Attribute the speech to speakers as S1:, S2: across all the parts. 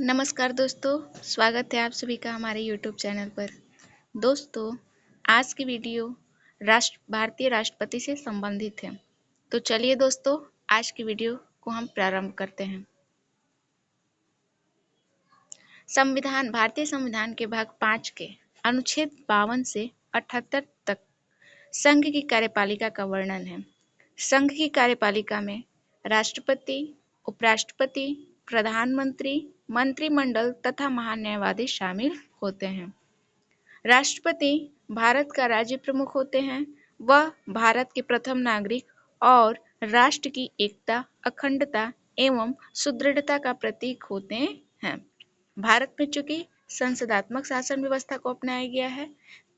S1: नमस्कार दोस्तों, स्वागत है आप सभी का हमारे यूट्यूब चैनल पर। दोस्तों, आज की वीडियो भारतीय राष्ट्रपति से संबंधित है। तो चलिए दोस्तों, आज की वीडियो को हम प्रारंभ करते हैं। भारतीय संविधान के भाग 5 के अनुच्छेद 52 से 78 तक संघ की कार्यपालिका का वर्णन है। संघ की कार्यपालिका में राष्ट्रपति, उपराष्ट्रपति, प्रधानमंत्री, मंत्रिमंडल तथा महान्यायवादी शामिल होते हैं। राष्ट्रपति भारत का राज्य प्रमुख होते हैं। वह भारत के प्रथम नागरिक और राष्ट्र की एकता, अखंडता एवं सुदृढ़ता का प्रतीक होते हैं। भारत में चूंकि संसदात्मक शासन व्यवस्था को अपनाया गया है,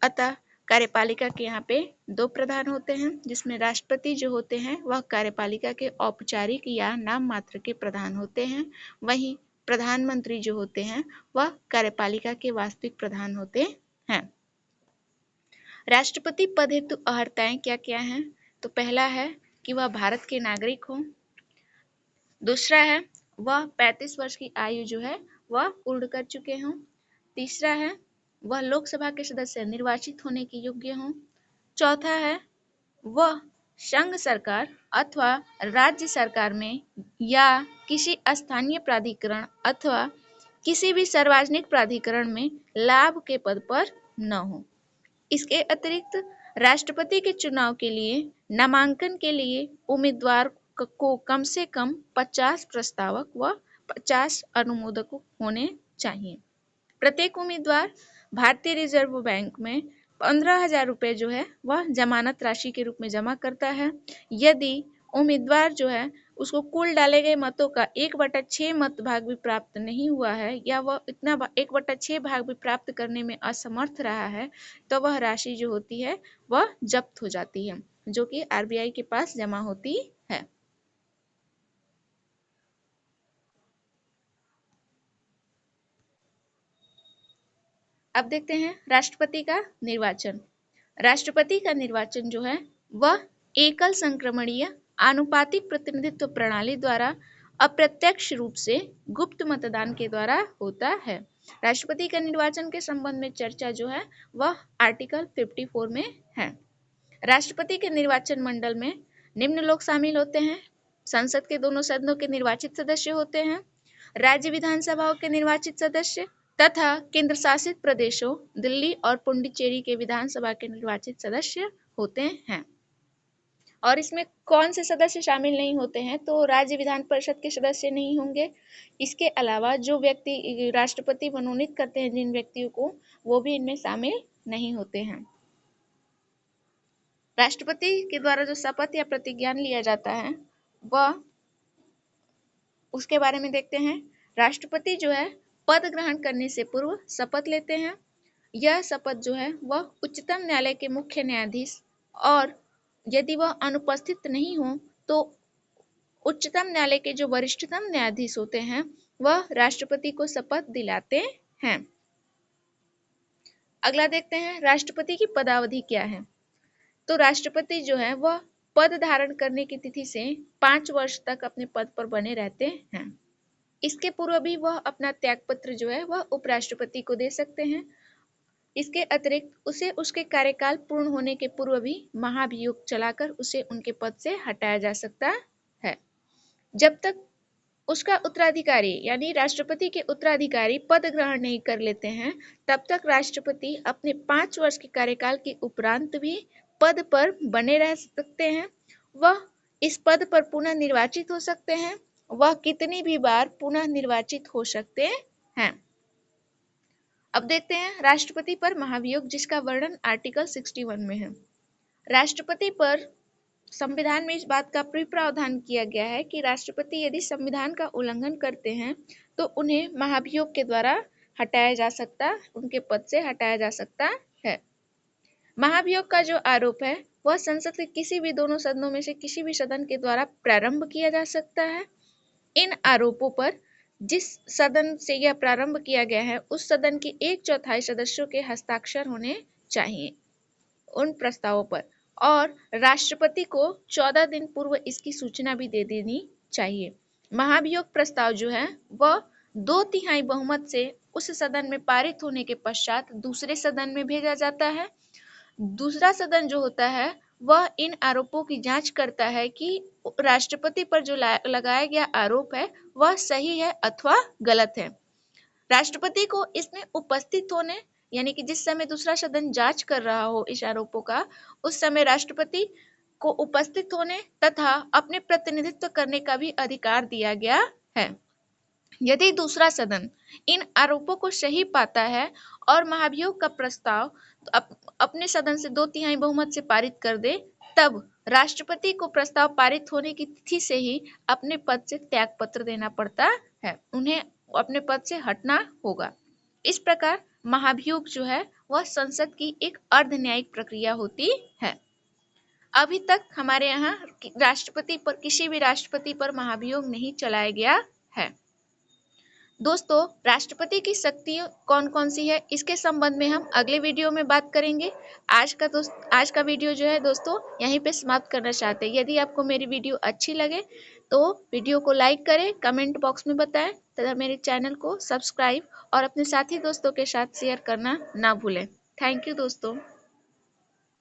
S1: अतः कार्यपालिका के यहाँ पे 2 प्रधान होते हैं, जिसमें राष्ट्रपति जो होते हैं वह कार्यपालिका के औपचारिक या नाम मात्र के प्रधान होते हैं। वहीं प्रधानमंत्री जो होते हैं वह कार्यपालिका के वास्तविक प्रधान होते हैं। राष्ट्रपति पद हेतु अर्हताएं क्या क्या हैं? तो पहला है कि वह भारत के नागरिक हों। दूसरा है वह 35 वर्ष की आयु जो है वह पूर्ण कर चुके हों। तीसरा है वह लोकसभा के सदस्य निर्वाचित होने के योग्य हों। चौथा है वह संघ सरकार अथवा राज्य सरकार में या किसी स्थानीय प्राधिकरण अथवा किसी भी सार्वजनिक प्राधिकरण में लाभ के पद पर न हो। इसके अतिरिक्त राष्ट्रपति के चुनाव के लिए नामांकन के लिए उम्मीदवार को कम से कम 50 प्रस्तावक व 50 अनुमोदक होने चाहिए। प्रत्येक उम्मीदवार भारतीय रिजर्व बैंक में 15,000 रुपये जो है वह जमानत राशि के रूप में जमा करता है। यदि उम्मीदवार जो है उसको कुल डाले गए मतों का 1/6 मत भाग भी प्राप्त नहीं हुआ है या वह इतना 1/6 भाग भी प्राप्त करने में असमर्थ रहा है, तो वह राशि जो होती है वह जब्त हो जाती है, जो कि आरबीआई के पास जमा होती है। अब देखते हैं राष्ट्रपति का निर्वाचन। राष्ट्रपति का निर्वाचन जो है वह एकल संक्रमणीय आनुपातिक प्रतिनिधित्व प्रणाली द्वारा अप्रत्यक्ष रूप से गुप्त मतदान के द्वारा होता है। राष्ट्रपति के निर्वाचन के संबंध में चर्चा जो है वह आर्टिकल 54 में है। राष्ट्रपति के निर्वाचन मंडल में निम्न लोग शामिल होते हैं। संसद के दोनों सदनों के निर्वाचित सदस्य होते हैं, राज्य विधानसभाओं के निर्वाचित सदस्य तथा केंद्र शासित प्रदेशों दिल्ली और पुडुचेरी के विधानसभा के निर्वाचित सदस्य होते हैं। और इसमें कौन से सदस्य शामिल नहीं होते हैं? तो राज्य विधान परिषद के सदस्य नहीं होंगे। इसके अलावा जो व्यक्ति राष्ट्रपति मनोनीत करते हैं जिन व्यक्तियों को, वो भी इनमें शामिल नहीं होते हैं। राष्ट्रपति के द्वारा जो शपथ या प्रतिज्ञान लिया जाता है वह उसके बारे में देखते हैं। राष्ट्रपति जो है पद ग्रहण करने से पूर्व शपथ लेते हैं। यह शपथ जो है वह उच्चतम न्यायालय के मुख्य न्यायाधीश और यदि वह अनुपस्थित नहीं हो तो उच्चतम न्यायालय के जो वरिष्ठतम न्यायाधीश होते हैं वह राष्ट्रपति को शपथ दिलाते हैं। अगला देखते हैं राष्ट्रपति की पदावधि क्या है। तो राष्ट्रपति जो है वह पद धारण करने की तिथि से 5 वर्ष तक अपने पद पर बने रहते हैं। इसके पूर्व भी वह अपना त्यागपत्र जो है वह उपराष्ट्रपति को दे सकते हैं। इसके अतिरिक्त उसे उसके कार्यकाल पूर्ण होने के पूर्व भी महाभियोग चलाकर उसे उनके पद से हटाया जा सकता है। जब तक उसका उत्तराधिकारी यानी राष्ट्रपति के उत्तराधिकारी पद ग्रहण नहीं कर लेते हैं, तब तक राष्ट्रपति अपने 5 वर्ष के कार्यकाल के उपरांत भी पद पर बने रह सकते हैं। वह इस पद पर पुनः निर्वाचित हो सकते हैं। वह कितनी भी बार पुनः निर्वाचित हो सकते हैं। अब देखते हैं राष्ट्रपति पर महाभियोग, जिसका वर्णन आर्टिकल 61 में है। राष्ट्रपति पर संविधान में इस बात का प्रावधान किया गया है कि राष्ट्रपति यदि संविधान का उल्लंघन करते हैं तो उन्हें महाभियोग के द्वारा हटाया जा सकता, उनके पद से हटाया जा सकता है। महाभियोग का जो आरोप है वह संसद के किसी भी दोनों सदनों में से किसी भी सदन के द्वारा प्रारंभ किया जा सकता है। इन आरोपों पर जिस सदन से यह प्रारंभ किया गया है उस सदन के 1/4 सदस्यों के हस्ताक्षर होने चाहिए उन प्रस्तावों पर, और राष्ट्रपति को 14 दिन पूर्व इसकी सूचना भी दे देनी चाहिए। महाभियोग प्रस्ताव जो है वह 2/3 बहुमत से उस सदन में पारित होने के पश्चात दूसरे सदन में भेजा जाता है। दूसरा सदन जो होता है वह इन आरोपों की जांच करता है कि राष्ट्रपति पर जो लगाया गया आरोप है वह सही है अथवा गलत है। राष्ट्रपति को इसमें उपस्थित होने, यानी कि जिस समय दूसरा सदन जांच कर रहा हो इस आरोपों का, उस समय राष्ट्रपति को उपस्थित होने तथा अपने प्रतिनिधित्व करने का भी अधिकार दिया गया है। यदि दूसरा सदन इन आरोपों को सही पाता है और महाभियोग का प्रस्ताव अपने सदन से 2/3 बहुमत से पारित कर दे, तब राष्ट्रपति को प्रस्ताव पारित होने की तिथि से ही अपने पद से त्याग पत्र देना पड़ता है, उन्हें अपने पद से हटना होगा। इस प्रकार महाभियोग जो है वह संसद की एक अर्ध न्यायिक प्रक्रिया होती है। अभी तक हमारे यहाँ राष्ट्रपति पर, किसी भी राष्ट्रपति पर महाभियोग नहीं चलाया गया है। दोस्तों, राष्ट्रपति की शक्तियां कौन कौन सी है इसके संबंध में हम अगले वीडियो में बात करेंगे। आज का वीडियो जो है दोस्तों यहीं पे समाप्त करना चाहते हैं। यदि आपको मेरी वीडियो अच्छी लगे तो वीडियो को लाइक करें, कमेंट बॉक्स में बताएं तथा मेरे चैनल को सब्सक्राइब और अपने साथी दोस्तों के साथ शेयर करना ना भूलें। थैंक यू दोस्तों।